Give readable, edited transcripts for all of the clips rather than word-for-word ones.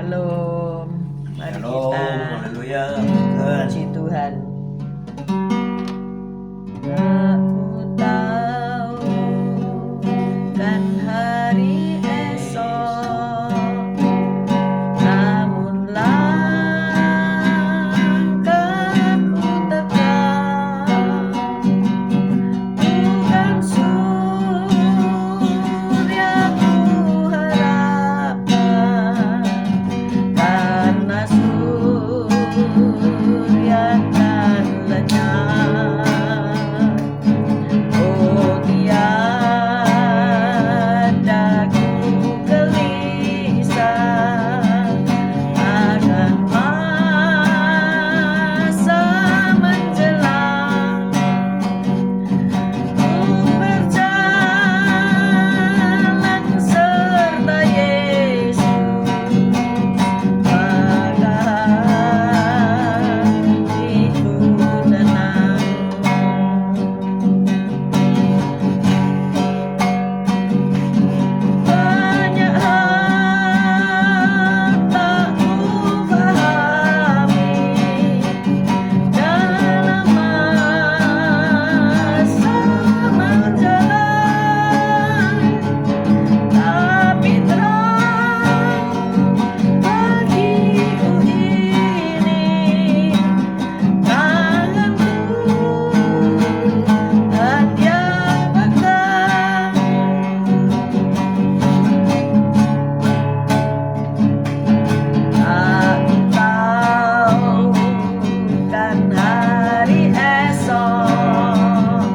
Shalom. Mari Shalom, kita haleluya. puji Tuhan. Aku tahu kan hari esok, namun langkahku tegak, bukan surya ku harapkan, karena surya kan lenyap. Oh, tiada ku gelisah akan masa menjelang. Ku berjalan serta Yesus, maka hatiku tenang. Banyak hal tak ku pahami dalam masa menjalan, tapi terang bagiku ini tanganmu dan yang pegang. Aku tahu kan hari esok,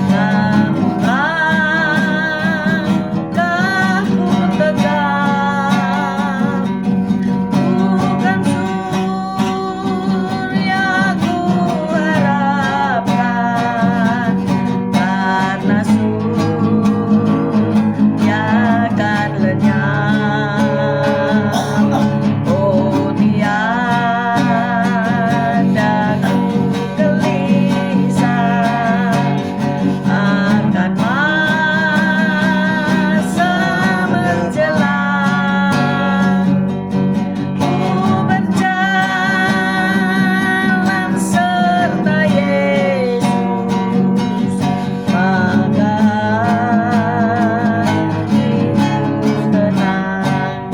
namun langkahku tegak, bukan surya ku harapkan, karena surya kan lenyap. Oh, tiada ku gelisah akan masa menjelang. Ku berjalan serta Yesus, maka hatiku tenang.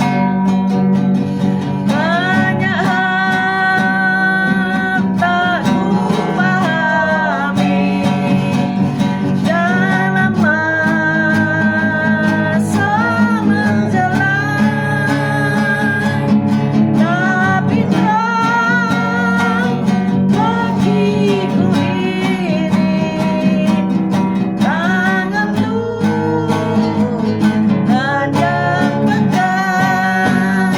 Banyak hal tak ku pahami dalam masa menjelang, tapi terang bagiku ini tanganmu dan yang pegang.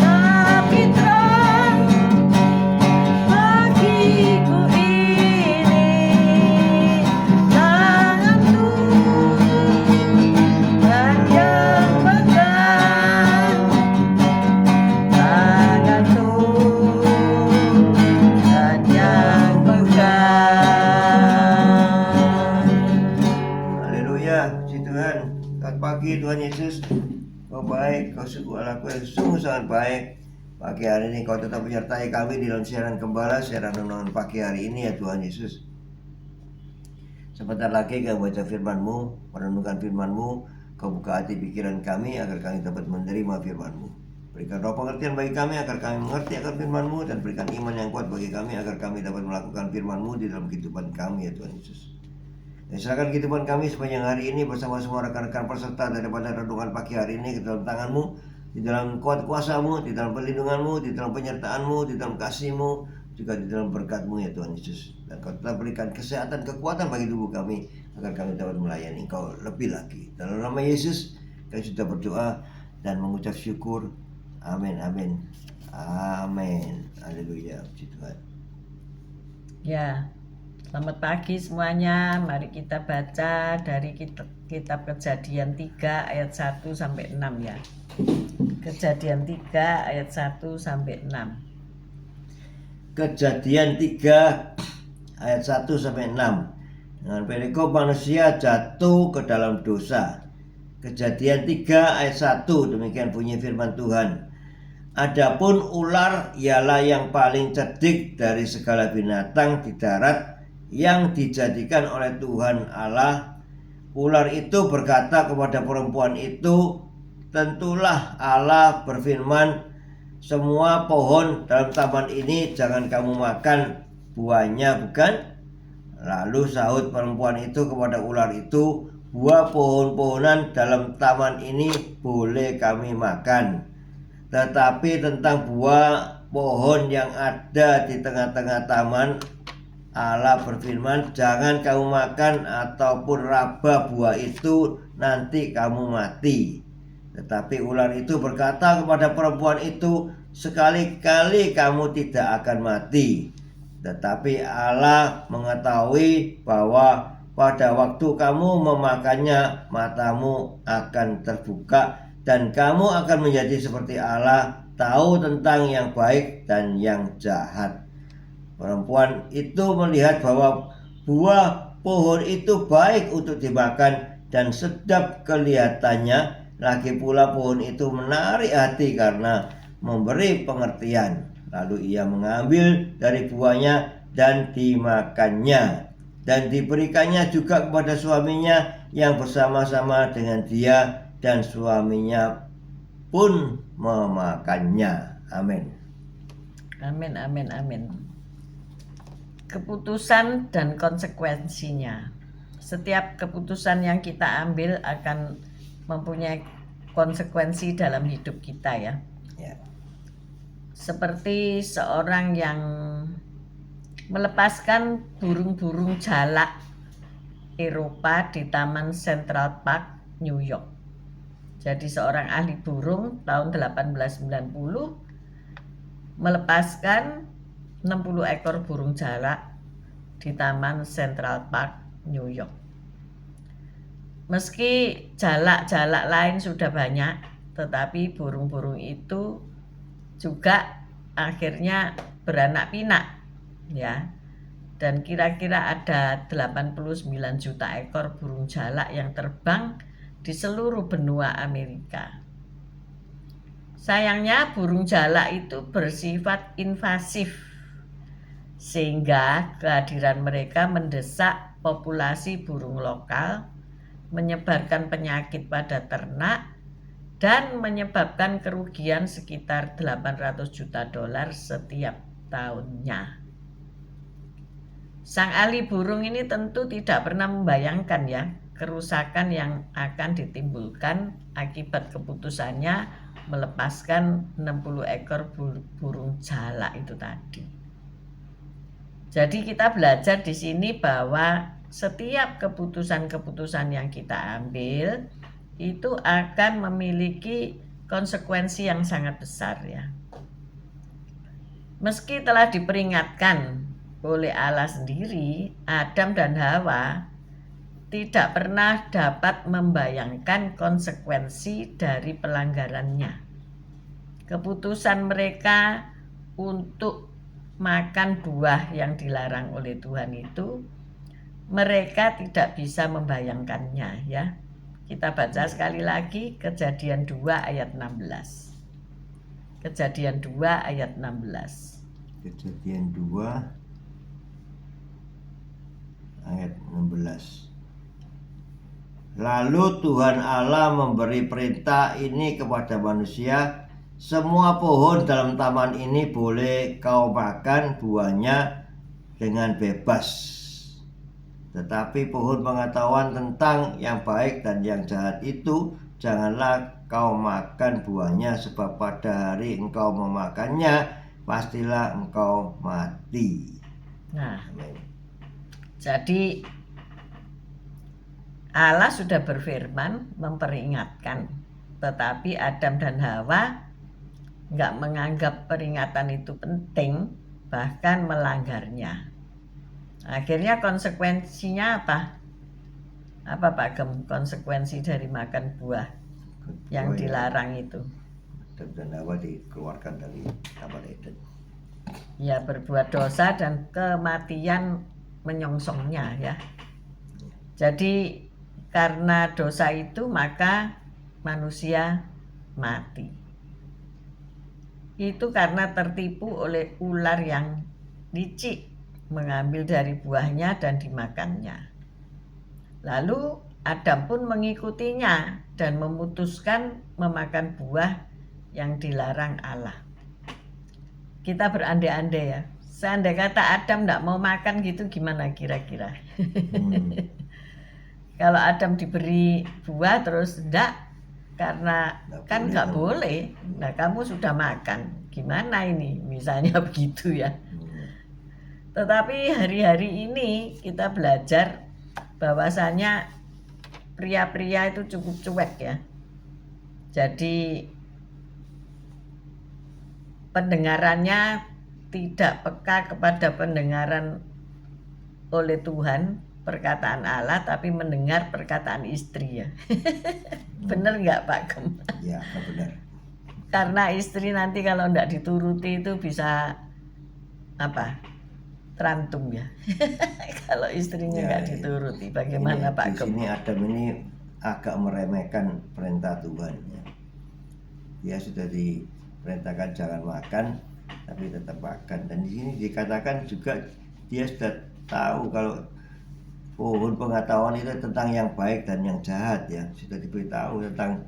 Tapi terang bagiku ini tanganmu dan yang pegang. Tanganmu dan yang pegang. Haleluya, puji Tuhan. Selamat pagi Tuhan Yesus. Kau baik, kau sungguh Allahku yang sungguh sangat baik. Pagi hari ini kau tetap menyertai kami di dalam siaran gembala, siaran renungan pagi hari ini ya Tuhan Yesus. Sebentar lagi kau baca firman-Mu, merenungkan firman-Mu. Kau buka hati pikiran kami agar kami dapat menerima firman-Mu. Berikan roh pengertian bagi kami agar kami mengerti akan firman-Mu, dan berikan iman yang kuat bagi kami agar kami dapat melakukan firman-Mu di dalam kehidupan kami ya Tuhan Yesus. Dan serahkan kehidupan kami sepanjang hari ini bersama semua rekan-rekan peserta daripada renungan pagi hari ini ke dalam tangan-Mu, di dalam kuat kuasa-Mu, di dalam perlindungan-Mu, di dalam penyertaan-Mu, di dalam kasih-Mu, juga di dalam berkat-Mu ya Tuhan Yesus. Dan Kau telah berikan kesehatan, kekuatan bagi tubuh kami agar kami dapat melayani Engkau lebih lagi. Dalam nama Yesus kami sudah berdoa dan mengucap syukur. Amin, amin, amin. Haleluya, puji Tuhan. Ya, selamat pagi semuanya. Mari kita baca dari kitab Kejadian 3 ayat 1 sampai 6 ya. Kejadian 3 ayat 1 sampai 6. Kejadian 3 ayat 1 sampai 6. Dengan perikop manusia jatuh ke dalam dosa. Kejadian 3 ayat 1, demikian bunyi firman Tuhan. Adapun ular ialah yang paling cerdik dari segala binatang di darat yang dijadikan oleh Tuhan Allah. Ular itu berkata kepada perempuan itu, tentulah Allah berfirman, semua pohon dalam taman ini jangan kamu makan buahnya, bukan? Lalu sahut perempuan itu kepada ular itu, buah pohon-pohonan dalam taman ini boleh kami makan, tetapi tentang buah pohon yang ada di tengah-tengah taman, Allah berfirman, jangan kamu makan ataupun raba buah itu, nanti kamu mati. Tetapi ular itu berkata kepada perempuan itu, sekali-kali kamu tidak akan mati. Tetapi Allah mengetahui bahwa pada waktu kamu memakannya, matamu akan terbuka dan kamu akan menjadi seperti Allah, tahu tentang yang baik dan yang jahat. Perempuan itu melihat bahwa buah pohon itu baik untuk dimakan dan sedap kelihatannya. Lagi pula pohon itu menarik hati karena memberi pengertian. Lalu ia mengambil dari buahnya dan dimakannya, dan diberikannya juga kepada suaminya yang bersama-sama dengan dia, dan suaminya pun memakannya. Amin. Amin, amin, amin. Keputusan dan konsekuensinya. Setiap keputusan yang kita ambil akan mempunyai konsekuensi dalam hidup kita ya. Seperti seorang yang melepaskan burung-burung jalak Eropa di Taman Central Park, New York. Jadi seorang ahli burung tahun 1890 melepaskan 60 ekor burung jalak di Taman Central Park, New York. Meski jalak-jalak lain sudah banyak, tetapi burung-burung itu juga akhirnya beranak pinak ya. Dan kira-kira ada 89 juta ekor burung jalak yang terbang di seluruh benua Amerika. Sayangnya burung jalak itu bersifat invasif, sehingga kehadiran mereka mendesak populasi burung lokal, menyebarkan penyakit pada ternak, dan menyebabkan kerugian sekitar 800 juta dolar setiap tahunnya. Sang ahli burung ini tentu tidak pernah membayangkan ya kerusakan yang akan ditimbulkan akibat keputusannya melepaskan 60 ekor burung jalak itu tadi. Jadi kita belajar di sini bahwa setiap keputusan-keputusan yang kita ambil itu akan memiliki konsekuensi yang sangat besar ya. Meski telah diperingatkan oleh Allah sendiri, Adam dan Hawa tidak pernah dapat membayangkan konsekuensi dari pelanggarannya. Keputusan mereka untuk makan buah yang dilarang oleh Tuhan itu, mereka tidak bisa membayangkannya ya. Kita baca sekali lagi Kejadian 2 ayat 16. Kejadian 2 ayat 16. Kejadian 2 ayat 16. Lalu Tuhan Allah memberi perintah ini kepada manusia, semua pohon dalam taman ini boleh kau makan buahnya dengan bebas. Tetapi pohon pengetahuan tentang yang baik dan yang jahat itu janganlah kau makan buahnya, sebab pada hari engkau memakannya pastilah engkau mati. Nah, jadi Allah sudah berfirman memperingatkan, tetapi Adam dan Hawa nggak menganggap peringatan itu penting, bahkan melanggarnya. Akhirnya konsekuensinya apa? Apa Pak Gem konsekuensi dari makan buah yang dilarang itu? Adam dan Hawa dikeluarkan dari Taman Eden. Ya, berbuat dosa dan kematian menyongsongnya ya. Jadi karena dosa itu maka manusia mati. Itu karena tertipu oleh ular yang licik, mengambil dari buahnya dan dimakannya. Lalu Adam pun mengikutinya dan memutuskan memakan buah yang dilarang Allah. Kita berandai-andai ya, seandai kata Adam tidak mau makan gitu, gimana kira-kira? Kalau Adam diberi buah terus enggak, karena Nggak kan boleh nggak dong. boleh. Nah, kamu sudah makan, gimana ini? Misalnya begitu ya. Tetapi hari-hari ini kita belajar bahwasanya pria-pria itu cukup cuek ya. Jadi pendengarannya tidak peka kepada pendengaran oleh Tuhan, perkataan Allah, tapi mendengar perkataan istri ya. Bener nggak Pak Gem? Ya, benar. Karena istri nanti kalau nggak dituruti itu bisa apa? Terantum ya. Kalau istrinya Ya, nggak ya. dituruti, bagaimana Ini, Pak di Gem? sini Adam ini agak meremehkan perintah Tuhan. Ya. Dia sudah diperintahkan jangan makan, tapi tetap makan. Dan di sini dikatakan juga dia sudah tahu kalau pohon pengetahuan itu tentang yang baik dan yang jahat ya. Sudah diberitahu tentang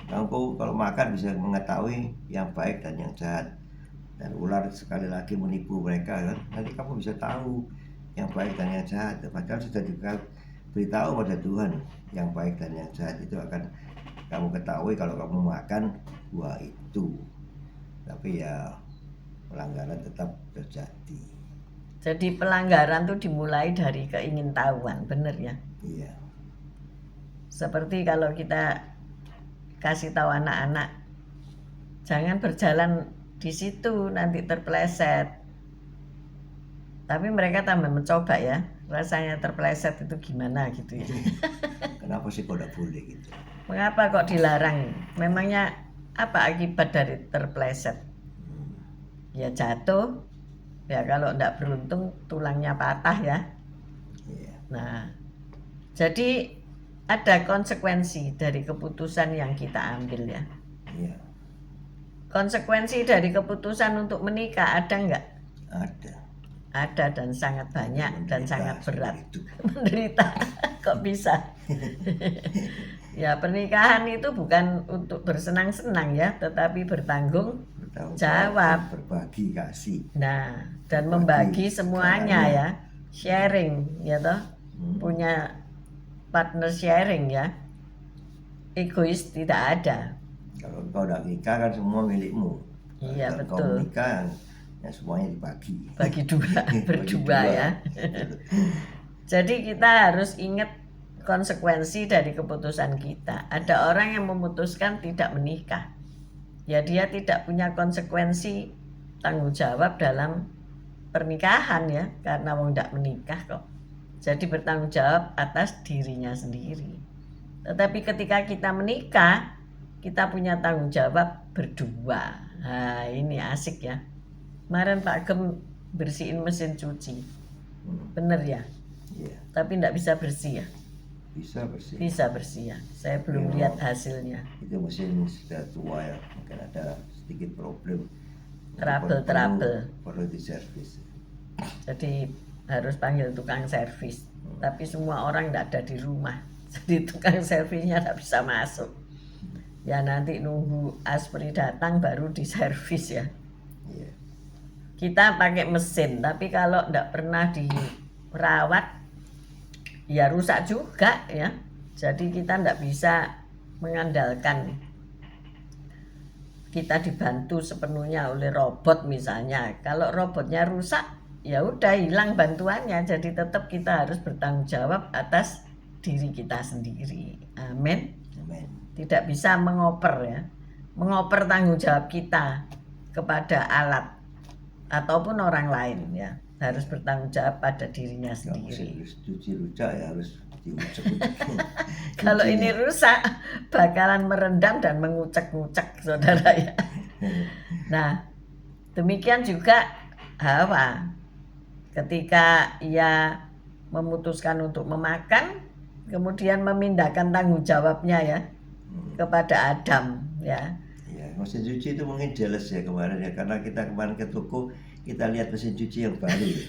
kamu kalau makan bisa mengetahui yang baik dan yang jahat. Dan ular sekali lagi menipu mereka kan. Nanti kamu bisa tahu yang baik dan yang jahat. Padahal sudah diberitahu pada Tuhan yang baik dan yang jahat itu akan kamu ketahui kalau kamu makan buah itu. Tapi ya pelanggaran tetap terjadi. Jadi pelanggaran itu dimulai dari keingintahuan, bener ya. Iya. Seperti kalau kita kasih tahu anak-anak, jangan berjalan di situ nanti terpeleset. Tapi mereka tambah mencoba ya, rasanya terpeleset itu gimana gitu ya. Kenapa sih kok tidak boleh gitu? Mengapa kok dilarang? Memangnya apa akibat dari terpeleset? Ya jatuh, ya kalau tidak beruntung tulangnya patah ya. Iya. Nah, jadi ada konsekuensi dari keputusan yang kita ambil ya. Iya. Konsekuensi dari keputusan untuk menikah ada nggak? Ada. Ada dan sangat banyak dan Menderita sangat berat. seumur hidup. Menderita, kok bisa? Ya pernikahan itu bukan untuk bersenang-senang ya, tetapi bertanggung Bertanggung jawab. berbagi kasih. Nah, dan Berbagi membagi semuanya segalanya. ya, sharing ya toh, punya partner sharing ya, egois tidak ada. Kalau engkau udah nikah kan semua milikmu. Iya, Kalau betul. engkau menikah ya semuanya dibagi. Bagi dua, Bagi berdua ya. Jadi kita harus ingat konsekuensi dari keputusan kita. Ada orang yang memutuskan tidak menikah, ya dia tidak punya konsekuensi tanggung jawab dalam pernikahan ya, karena mau tidak menikah kok. Jadi bertanggung jawab atas dirinya sendiri. Tetapi ketika kita menikah, kita punya tanggung jawab berdua. Nah ini asik ya. Kemarin Pak Gem bersihin mesin cuci, bener ya? Iya, Tapi tidak bisa bersih ya? bisa bersih. Bisa bersih ya. Saya belum Ya. lihat hasilnya. Itu mesin sudah tua ya, mungkin ada sedikit problem. Trouble. Perlu diservis. Jadi harus panggil tukang servis. Tapi semua orang tidak ada di rumah. Jadi tukang servisnya tidak bisa masuk. Ya nanti nunggu aspri datang baru diservis ya. Iya. Kita pakai mesin, tapi kalau tidak pernah dirawat, ya rusak juga ya. Jadi kita tidak bisa mengandalkan kita dibantu sepenuhnya oleh robot misalnya. Kalau robotnya rusak, ya udah hilang bantuannya. Jadi tetap kita harus bertanggung jawab atas diri kita sendiri. Amin. Amin. Tidak bisa mengoper ya, mengoper tanggung jawab kita kepada alat ataupun orang lain ya. Harus bertanggung jawab pada dirinya Kalau mesin sendiri. cuci rujak ya harus diucek. Kalau ini rusak bakalan merendam dan mengucek-ngucek saudara ya. Nah demikian juga Hawa, ketika ia memutuskan untuk memakan, kemudian memindahkan tanggung jawabnya ya kepada Adam ya. Ya, mesin cuci itu mungkin jealous ya kemarin ya, karena kita kemarin ke toko kita lihat mesin cuci yang baru ya.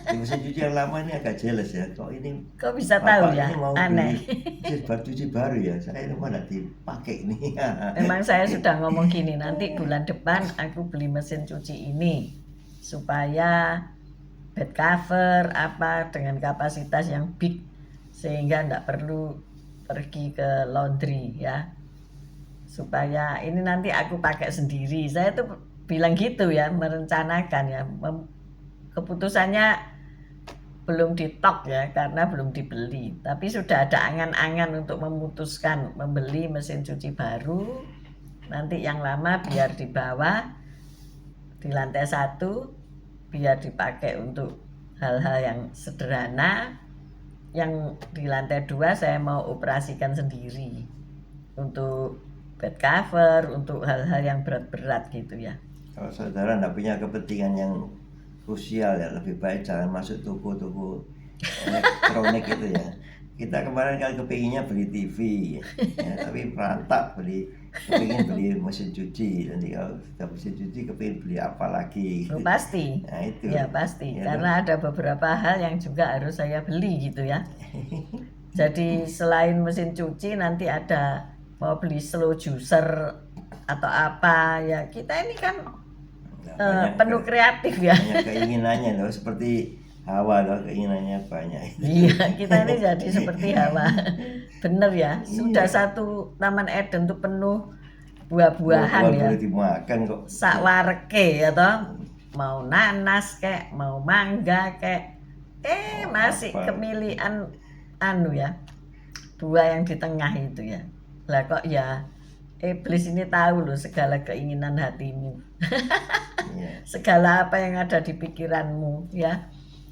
Di mesin cuci yang lama ini agak jealous ya, kok ini Kok bisa Bapak tahu ya? ini mau Aneh. beli mesin cuci baru ya, saya ini mana dipakai ini. Memang saya sudah ngomong gini, nanti bulan depan aku beli mesin cuci ini supaya bed cover apa dengan kapasitas yang big sehingga enggak perlu pergi ke laundry ya, supaya ini nanti aku pakai sendiri. Saya tuh bilang gitu ya, merencanakan ya. Keputusannya belum ditok ya karena belum dibeli, tapi sudah ada angan-angan untuk memutuskan membeli mesin cuci baru. Nanti yang lama biar di bawah di lantai 1 biar dipakai untuk hal-hal yang sederhana. Yang di lantai 2 saya mau operasikan sendiri untuk bed cover, untuk hal-hal yang berat-berat gitu ya. Kalau saudara tidak punya kepentingan yang krusial ya, lebih baik jangan masuk toko-toko elektronik itu ya. Kita kemarin kan kepinginnya beli TV ya, tapi berantak kepingin beli mesin cuci. Nanti kalau sudah mesin cuci kepingin beli apa lagi gitu. Pasti Nah itu ya pasti ya, karena ada beberapa hal yang juga harus saya beli gitu ya. Jadi selain mesin cuci nanti ada mau beli slow juicer atau apa ya, kita ini kan penuh kreatif ya. banyak keinginannya loh, seperti Hawa loh, keinginannya banyak. Iya, kita ini jadi seperti Hawa. Bener ya, sudah satu Taman Eden tuh penuh buah-buahan ya. Boleh dimakan kok. Sakwareke ya toh. Mau nanas kek, mau mangga kek. Masih kemilian anu ya. Buah yang di tengah itu ya. Lah kok ya iblis ini tahu loh segala keinginan hatimu. Segala apa yang ada di pikiranmu ya,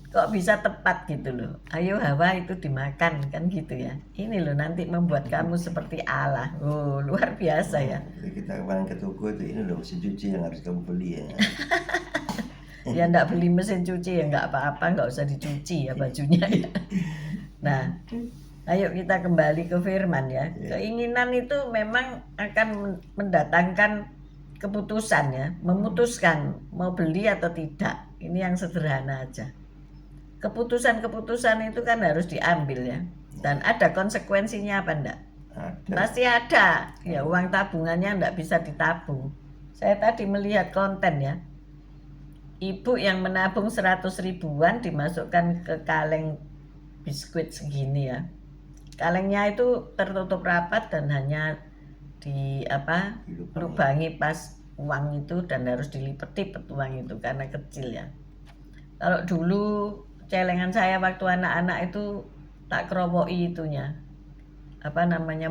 kok bisa tepat gitu loh. Ayo Hawa itu dimakan kan gitu ya. Ini loh nanti membuat kamu seperti Allah. Oh luar biasa ya. Kita kemarin ke toko itu, ini loh mesin cuci yang harus kamu beli ya. Ya enggak beli mesin cuci ya enggak apa-apa, enggak usah dicuci ya bajunya ya. Nah ayo kita kembali ke firman ya. Keinginan itu memang akan mendatangkan keputusan ya, memutuskan mau beli atau tidak. Ini yang sederhana aja. Keputusan-keputusan itu kan harus diambil ya. Dan ada konsekuensinya apa enggak? Ada. Pasti ada. Ya uang tabungannya enggak bisa ditabung. Saya tadi melihat konten ya. Ibu yang menabung 100 ribuan dimasukkan ke kaleng biskuit segini ya. Kalengnya itu tertutup rapat dan hanya lubangi pas uang itu, dan harus dilipet-lipet uang itu karena kecil ya. Kalau dulu celengan saya waktu anak-anak itu tak kerowoki itunya,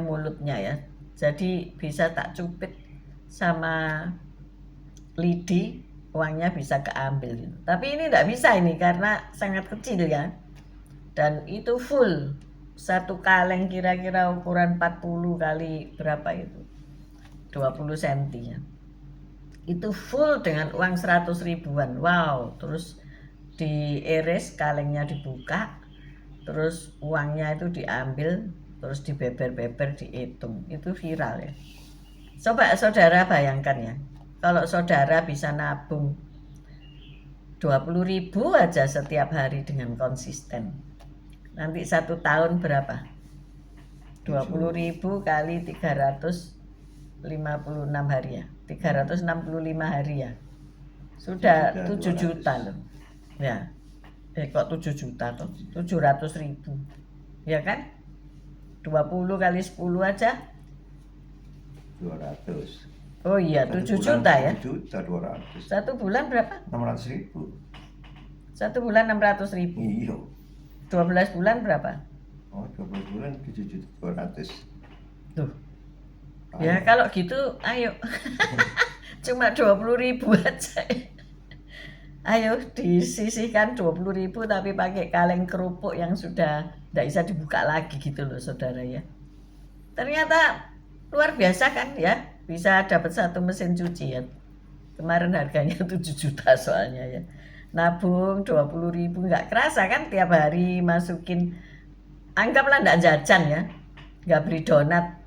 mulutnya ya. Jadi bisa tak cupit sama lidi, uangnya bisa keambil gitu. Tapi ini tidak bisa ini karena sangat kecil ya. Dan itu full. Satu kaleng kira-kira ukuran 40 kali berapa itu? 20 cm ya. Itu full dengan uang 100 ribuan. Wow, terus diiris, kalengnya dibuka, terus uangnya itu diambil, terus dibeber-beber, dihitung. Itu viral ya. Coba saudara bayangkan ya, kalau saudara bisa nabung 20 ribu aja setiap hari dengan konsisten, nanti 1 tahun berapa? 20 ribu kali 356 hari ya, 365 hari ya, sudah 7 juta loh ya. Kok 7 juta tuh, 700 ribu ya kan. 20 kali 10 aja 200. Oh iya, 7 juta ya. 7 juta 200. 1 bulan berapa? 600 ribu. 1 bulan 600 ribu. Iya. 12 bulan berapa? Oh, 12 bulan 7 juta 200. Tuh. Ya kalau gitu ayo. Cuma 20 ribu aja. Ayo disisihkan 20 ribu tapi pakai kaleng kerupuk yang sudah tidak bisa dibuka lagi gitu loh saudara ya. Ternyata luar biasa kan ya, bisa dapat 1 mesin cuci ya. Kemarin harganya 7 juta soalnya ya. Nabung 20 ribu nggak kerasa kan, tiap hari masukin anggaplah nggak jajan ya, nggak beli donat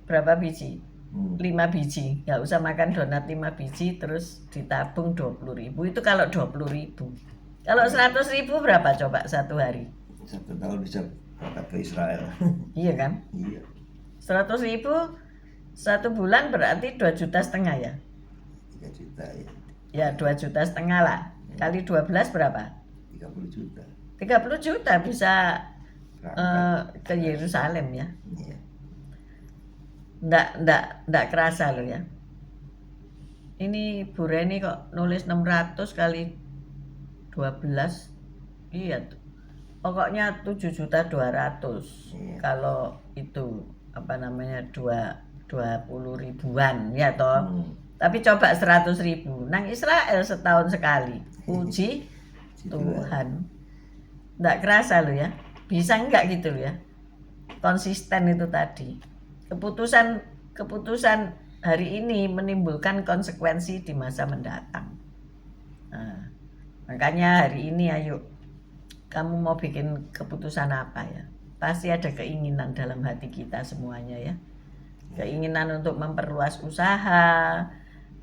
berapa biji? 5 biji, nggak usah makan donat 5 biji, terus ditabung 20.000, itu kalau 20.000. Kalau 100.000 berapa coba satu hari? 1 tahun bisa berangkat ke Israel. Iya kan? Iya, 100.000 satu bulan berarti 2,5 juta ya? 3 juta ya, Ya 2,5 juta lah, kali 12 berapa? 30 juta. 30 juta bisa Berangkat. ke Yerusalem ya. Iya. Nggak kerasa loh ya. Ini Bu Reni kok nulis 600 kali 12. Iya tuh. Pokoknya 7.200.000. Iya. Kalau itu apa namanya 20 ribuan ya toh. Tapi coba 100.000 nang Israel setahun sekali. Puji Tuhan. Nggak kerasa loh ya. Bisa nggak gitu loh ya. Konsisten itu tadi. Keputusan hari ini menimbulkan konsekuensi di masa mendatang. Nah, makanya hari ini ayo kamu mau bikin keputusan apa ya? Pasti ada keinginan dalam hati kita semuanya ya. Keinginan untuk memperluas usaha,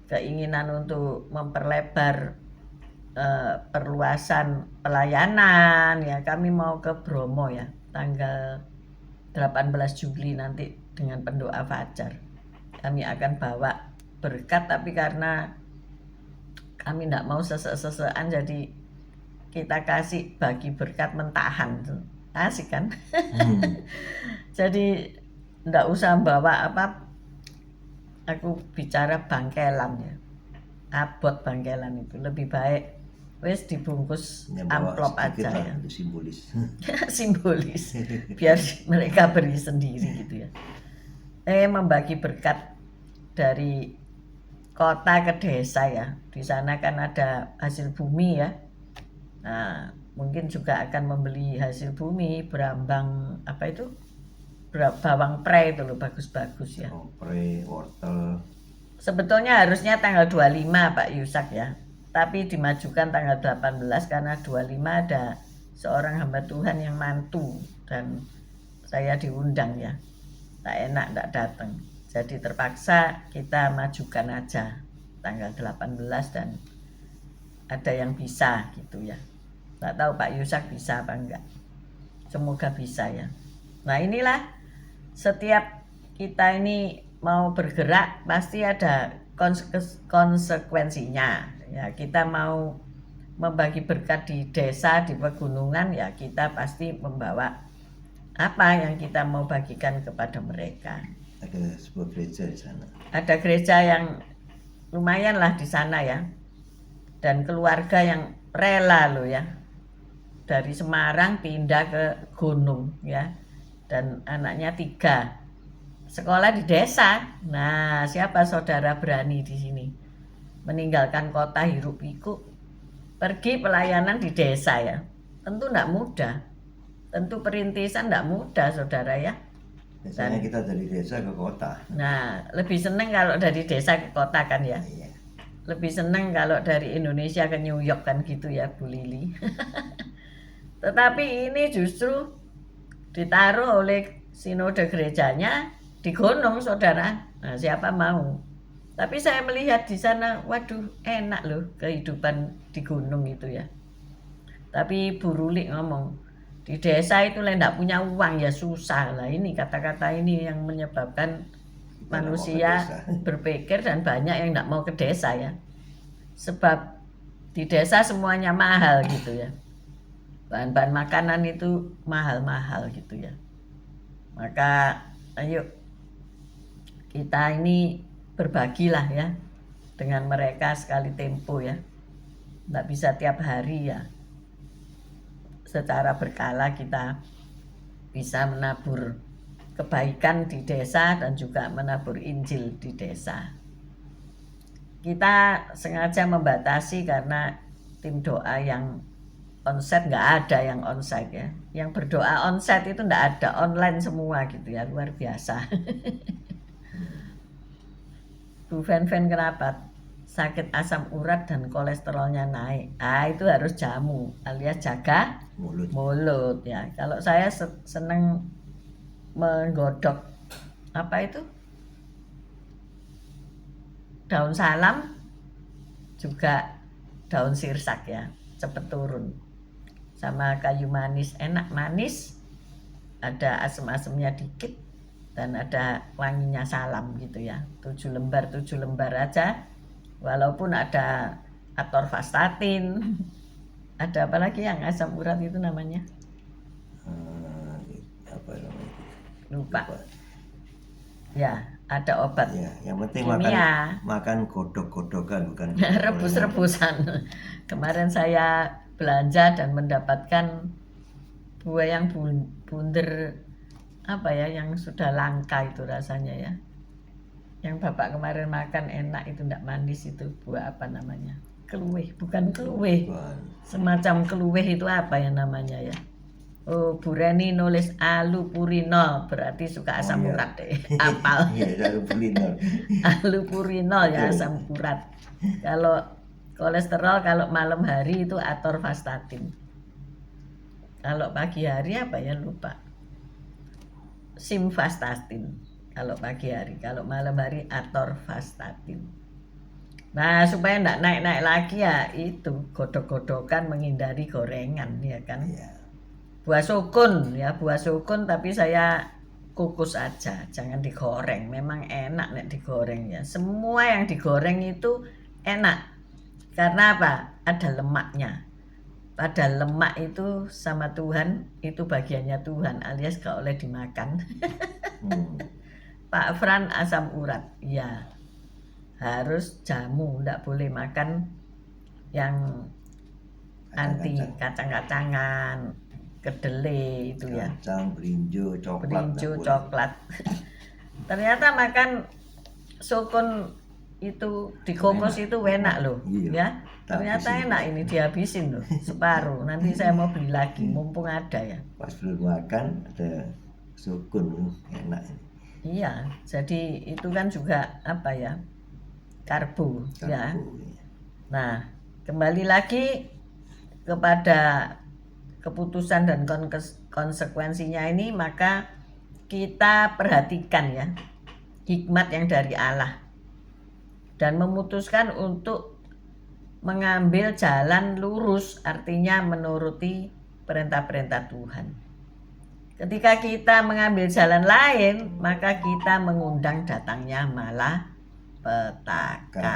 keinginan untuk memperlebar perluasan pelayanan ya. Kami mau ke Bromo ya, tanggal 18 Juli nanti dengan pendoa fajar. Kami akan bawa berkat, tapi karena kami tidak mau sesek-sesekan, jadi kita kasih bagi berkat mentahan. Asik kan? Jadi tidak usah bawa apa, aku bicara bangkelan ya, abot bangkelan itu lebih baik wes dibungkus amplop aja ya. Itu simbolis. Simbolis biar mereka beri sendiri gitu ya. Membagi berkat dari kota ke desa ya. Di sana kan ada hasil bumi ya. Nah, mungkin juga akan membeli hasil bumi, berambang apa itu? Bawang pre itu loh, bagus-bagus ya. Pre, wortel. Sebetulnya harusnya tanggal 25 Pak Yusak ya. Tapi dimajukan tanggal 18 karena 25 ada seorang hamba Tuhan yang mantu dan saya diundang ya. Tak enak tak datang. Jadi terpaksa kita majukan aja tanggal 18 dan ada yang bisa gitu ya. Tak tahu Pak Yusak bisa apa enggak. Semoga bisa ya. Nah inilah setiap kita ini mau bergerak pasti ada konsekuensinya. Ya, kita mau membagi berkat di desa, di pegunungan ya kita pasti membawa apa yang kita mau bagikan kepada mereka. Ada sebuah gereja di sana. Ada gereja yang lumayan lah di sana ya. Dan keluarga yang rela loh ya. Dari Semarang pindah ke gunung ya. Dan anaknya 3. Sekolah di desa. Nah, siapa saudara berani di sini? Meninggalkan kota hiruk pikuk, pergi pelayanan di desa ya. Tentu enggak mudah. Tentu perintisan enggak mudah saudara ya. Biasanya kita dari desa ke kota. Nah, lebih seneng kalau dari desa ke kota kan ya. Iya. Lebih seneng kalau dari Indonesia ke New York kan gitu ya Bu Lili. Tetapi ini justru ditaruh oleh sinode gerejanya di gunung saudara. Nah, siapa mau? Tapi saya melihat di sana, waduh enak loh kehidupan di gunung itu ya. Tapi Bu Ruli ngomong, di desa itu tidak punya uang ya susah lah. Ini kata-kata ini yang menyebabkan manusia berpikir dan banyak yang tidak mau ke desa ya. Sebab di desa semuanya mahal gitu ya. Bahan-bahan makanan itu mahal-mahal gitu ya. Maka ayo kita ini berbagilah ya dengan mereka sekali tempo ya. Tidak bisa tiap hari ya. Secara berkala kita bisa menabur kebaikan di desa dan juga menabur Injil di desa. Kita sengaja membatasi karena tim doa yang onsite nggak ada yang onsite ya. Yang berdoa onsite itu nggak ada, online semua gitu ya, luar biasa. Bu Fen kenapa sakit asam urat dan kolesterolnya naik. Itu harus jamu alias jaga mulut ya. Kalau saya seneng menggodok apa itu? Daun salam juga daun sirsak ya, cepet turun. Sama kayu manis, enak manis, ada asem-asemnya dikit dan ada wanginya salam gitu ya. 7 lembar aja. Walaupun ada atorvastatin, ada apa lagi yang asam urat itu namanya? Apa namanya? Lupa. Ya, ada obat. Ya, yang penting kimia. makan godok-godokan bukan rebus-rebusan. Kemarin saya belanja dan mendapatkan buah yang bunder apa ya, yang sudah langka itu rasanya ya. Yang Bapak kemarin makan enak itu, enggak manis itu, buah apa namanya? Keluih, bukan keluih. Semacam keluih itu apa ya namanya ya? Oh, Bu Reni nulis alupurinol, berarti suka asam urat deh. Apal. Alupurinol ya, asam urat. Kalau kolesterol kalau malam hari itu atorvastatin. Kalau pagi hari apa ya, lupa. Simvastatin kalau pagi hari, kalau malam hari atorvastatin. Nah, supaya enggak naik-naik lagi ya itu godok-godokan, menghindari gorengan ya kan. Ya. Buah sukun ya, buah sukun tapi saya kukus aja, jangan digoreng. Memang enak nek digoreng ya. Semua yang digoreng itu enak. Karena apa? Ada lemaknya. Padahal lemak itu sama Tuhan, itu bagiannya Tuhan, alias gak oleh dimakan. Pak Fran asam urat, ya harus jamu, ndak boleh makan yang anti kacang-kacangan, kedelai itu ya. Kacang, berinjo, coklat. Ternyata makan sukun itu dikukus itu enak loh, ya. Ternyata enak ini, dihabisin loh separuh. Nanti saya mau beli lagi, mumpung ada ya. Pas belum makan ada sukun, enak. Iya, jadi itu kan juga apa ya, karbo ya. Nah, kembali lagi kepada keputusan dan konsekuensinya ini, maka kita perhatikan ya hikmat yang dari Allah dan memutuskan untuk mengambil jalan lurus, artinya menuruti perintah-perintah Tuhan. Ketika kita mengambil jalan lain, maka kita mengundang datangnya malapetaka.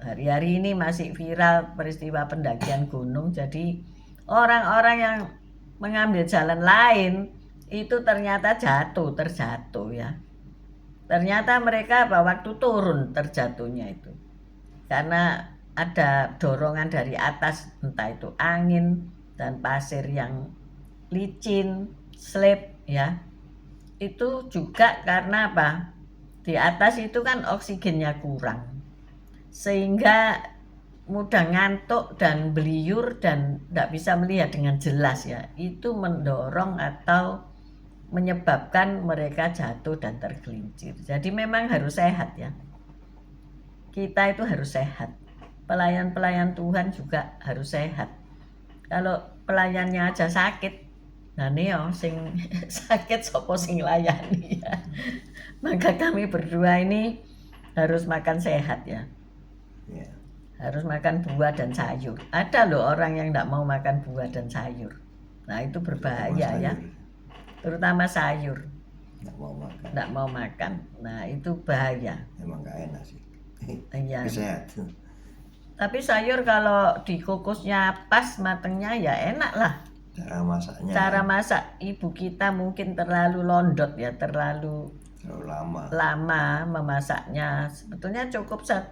Hari-hari ini masih viral peristiwa pendakian gunung. Jadi orang-orang yang mengambil jalan lain itu ternyata terjatuh ya. Ternyata mereka waktu turun terjatuhnya itu karena ada dorongan dari atas, entah itu angin dan pasir yang licin, slip ya. Itu juga karena apa? Di atas itu kan oksigennya kurang, sehingga mudah ngantuk dan beliur dan tidak bisa melihat dengan jelas ya. Itu mendorong atau menyebabkan mereka jatuh dan tergelincir. Jadi memang harus sehat ya. Kita itu harus sehat. Pelayan-pelayan Tuhan juga harus sehat. Kalau pelayannya aja sakit, nah neo sing sakit sopo sing layani ya. Maka kami berdua ini harus makan sehat ya. Harus makan buah dan sayur. Ada loh orang yang tidak mau makan buah dan sayur. Nah itu berbahaya ya. Terutama sayur. Tidak mau makan. Nah itu bahaya. Emang gak enak sih. Iya. Sehat. Tapi sayur kalau dikukusnya pas matengnya ya enak lah. Cara masaknya. Cara masak ibu kita mungkin terlalu londot ya, terlalu lama memasaknya. Sebetulnya cukup 1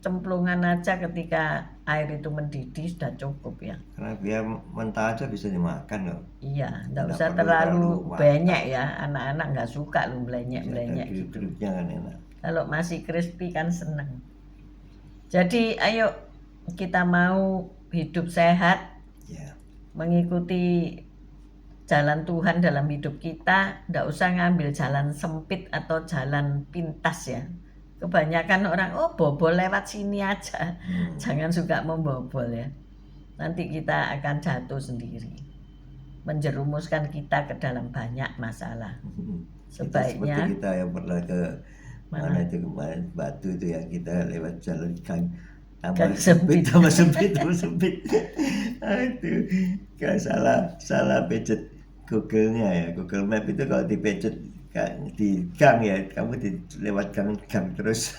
cemplungan aja ketika air itu mendidih sudah cukup ya. Karena biar mentah aja bisa dimakan loh. Iya, enggak usah terlalu banyak ya. Anak-anak nggak suka loh blenyek gitu. Kan enak. Kalau masih crispy kan seneng. Jadi ayo kita mau hidup sehat, mengikuti jalan Tuhan dalam hidup kita, nggak usah ngambil jalan sempit atau jalan pintas ya. Kebanyakan orang, oh bobol lewat sini aja. Jangan suka membobol ya. Nanti kita akan jatuh sendiri. Menjerumuskan kita ke dalam banyak masalah. Kita seperti Sebaiknya kita yang pernah ke mana itu kemarin Batu itu yang kita lewat jalan tambah Gang sempit, sempit. tambah sempit, tambah sempit. Itu kalau salah pencet Google-nya ya, Google Map itu kalau dipencet di gang ya, kamu lewat gang terus.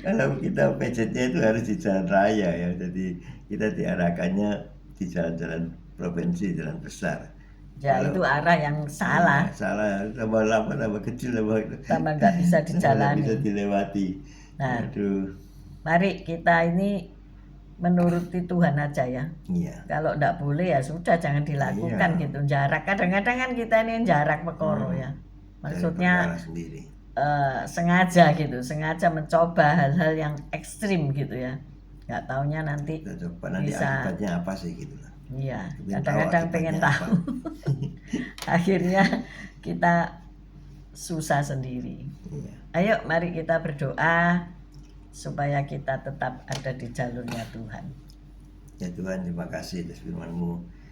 Kalau kita pencetnya itu harus di jalan raya ya, jadi kita diarahkannya di jalan-jalan provinsi, jalan besar. Ya Kalau itu arah yang salah. salah, tambah lama tambah kecil Tambah nggak bisa tambah nggak bisa dijalani. dilewati. Nah, Aduh, mari kita ini menuruti Tuhan aja ya. iya. Kalau nggak boleh ya sudah jangan dilakukan Iya. gitu. Jarak kadang-kadang kan kita ini jarak pekoro ya. Maksudnya Dari perkara sendiri. sengaja gitu, sengaja mencoba hal-hal yang ekstrim gitu ya. Nggak taunya nanti Kita coba nanti bisa, akibatnya apa sih gitu lah. iya, Pengen tahu kadang-kadang pengen akibatnya tahu. Akhirnya kita susah sendiri. Iya. Ayo mari kita berdoa supaya kita tetap ada di jalurnya Tuhan. Ya Tuhan, terima kasih atas firman-Mu.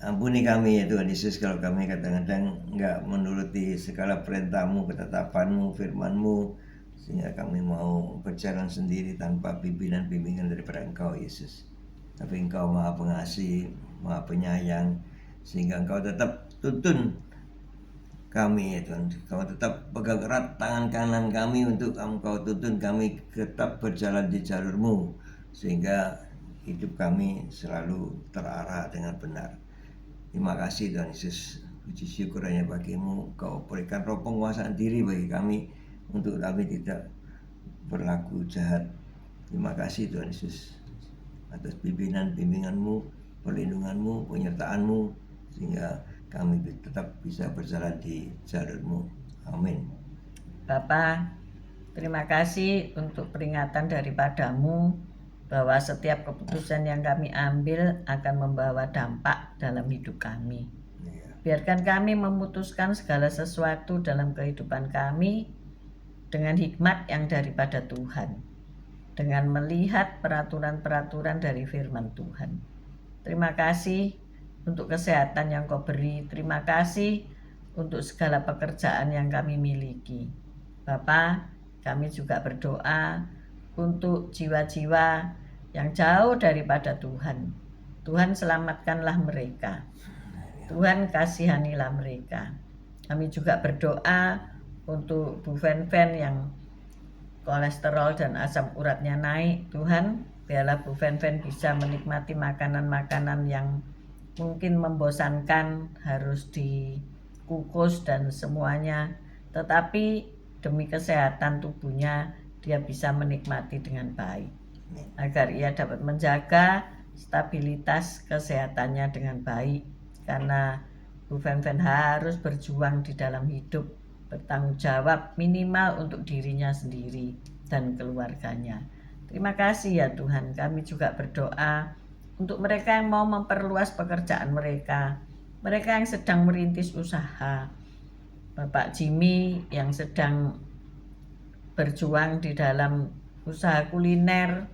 Ampuni kami ya Tuhan Yesus kalau kami kadang-kadang nggak menuruti segala perintah-Mu, ketetapan-Mu, firman-Mu, sehingga kami mau berjalan sendiri tanpa bimbingan daripada Engkau Yesus. Tapi Engkau Maha Pengasih, Maha Penyayang, sehingga Engkau tetap tuntun kami ya Tuhan. Engkau tetap pegang erat tangan kanan kami untuk Engkau tuntun kami tetap berjalan di jalur-Mu, sehingga hidup kami selalu terarah dengan benar. Terima kasih Tuhan Yesus. Puji syukur hanya bagimu. Kau berikan roh penguasaan diri bagi kami untuk kami tidak berlaku jahat. Terima kasih Tuhan Yesus atas bimbingan-bimbingan-Mu, perlindungan-Mu, penyertaan-Mu, sehingga kami tetap bisa berjalan di jalur-Mu. Amin. Bapa, terima kasih untuk peringatan daripadamu bahwa setiap keputusan yang kami ambil akan membawa dampak dalam hidup kami. Biarkan kami memutuskan segala sesuatu dalam kehidupan kami dengan hikmat yang daripada Tuhan, dengan melihat peraturan-peraturan dari firman Tuhan. Terima kasih untuk kesehatan yang Kau beri. Terima kasih untuk segala pekerjaan yang kami miliki. Bapa, kami juga berdoa untuk jiwa-jiwa yang jauh daripada Tuhan. Tuhan selamatkanlah mereka. Tuhan kasihanilah mereka. Kami juga berdoa untuk Bu Fen-Fen yang kolesterol dan asam uratnya naik. Tuhan, biarlah Bu Fen-Fen bisa menikmati makanan-makanan yang mungkin membosankan, harus dikukus dan semuanya. Tetapi demi kesehatan tubuhnya, dia bisa menikmati dengan baik. Agar ia dapat menjaga stabilitas kesehatannya dengan baik. Karena Bu Fen-Fen harus berjuang di dalam hidup, bertanggung jawab minimal untuk dirinya sendiri dan keluarganya. Terima kasih ya Tuhan. Kami juga berdoa untuk mereka yang mau memperluas pekerjaan mereka, mereka yang sedang merintis usaha, Bapak Jimmy yang sedang berjuang di dalam usaha kuliner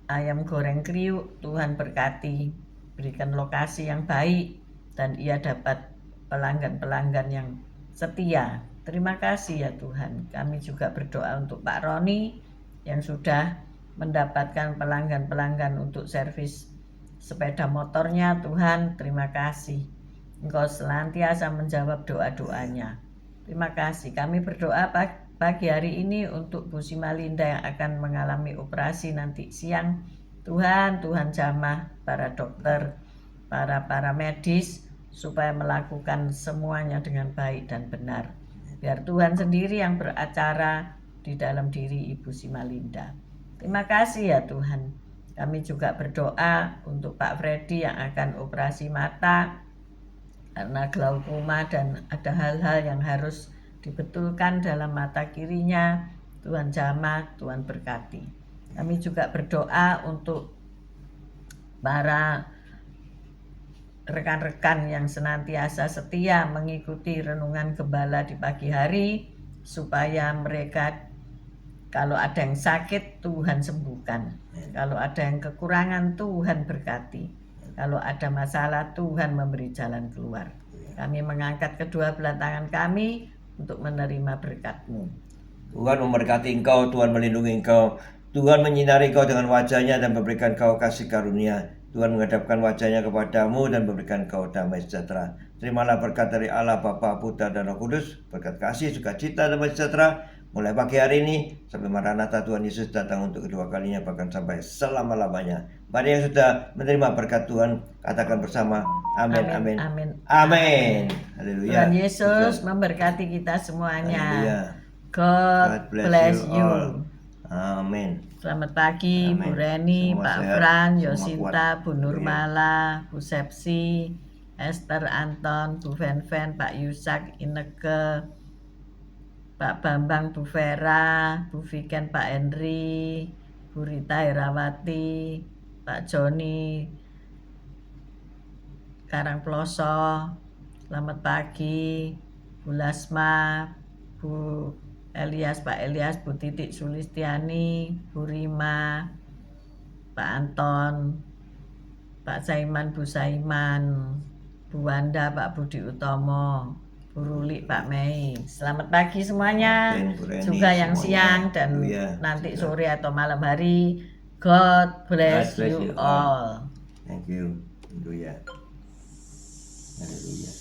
ayam goreng kriuk. Tuhan berkati, berikan lokasi yang baik dan ia dapat pelanggan-pelanggan yang setia. Terima kasih ya Tuhan. Kami juga berdoa untuk Pak Roni yang sudah mendapatkan pelanggan-pelanggan untuk servis sepeda motornya. Tuhan, terima kasih. Engkau senantiasa menjawab doa-doanya. Terima kasih. Kami berdoa pagi hari ini untuk Bu Simalinda yang akan mengalami operasi nanti siang. Tuhan jamah para dokter, para medis supaya melakukan semuanya dengan baik dan benar. Biar Tuhan sendiri yang beracara di dalam diri Ibu Simalinda. Terima kasih ya Tuhan. Kami juga berdoa untuk Pak Freddy yang akan operasi mata karena glaukoma dan ada hal-hal yang harus dibetulkan dalam mata kirinya. Tuhan jamah, Tuhan berkati. Kami juga berdoa untuk para rekan-rekan yang senantiasa setia mengikuti renungan gembala di pagi hari, supaya mereka Kalau ada yang sakit, Tuhan sembuhkan. Kalau ada yang kekurangan, Tuhan berkati. Kalau ada masalah, Tuhan memberi jalan keluar. Kami mengangkat kedua belah tangan kami untuk menerima berkat-Mu. Tuhan memberkati engkau, Tuhan melindungi engkau, Tuhan menyinari engkau dengan wajahnya dan memberikan engkau kasih karunia. Tuhan menghadapkan wajahnya kepadamu dan memberikan engkau damai sejahtera. Terimalah berkat dari Allah Bapa, Putra dan Roh Kudus, berkat kasih, sukacita, damai sejahtera, mulai pagi hari ini sampai Maranatha Tuhan Yesus datang untuk kedua kalinya, bahkan sampai selama-lamanya. Mari yang sudah menerima berkat Tuhan, katakan bersama, amin, amin, Amin. amin. Haleluya. Tuhan Yesus memberkati kita semuanya. Haleluya. God bless you. all. Amin. Selamat pagi, Amin. Bu Reni, Semua Pak sehat, Fran, semua Yosinta, kuat. Bu Nurmala, Bu Sepsi, Esther, Anton, Bu Venven, Pak Yusak, Ineke, Pak Bambang, Bu Vera, Bu Viken, Pak Henry, Bu Rita Herawati, Pak Joni, Karangploso, selamat pagi, Bu Lasma, Bu Elias, Pak Elias, Bu Titik Sulistiani, Bu Rima, Pak Anton, Pak Saiman, Bu Saiman, Bu Wanda, Pak Budi Utomo, Bu Ruli, Pak Mei. Selamat pagi semuanya, Bu Reni, juga yang semuanya. siang dan Haleluya. nanti Sudah. sore atau malam hari. God bless God bless you you all. all. Thank you. Haleluya. Haleluya.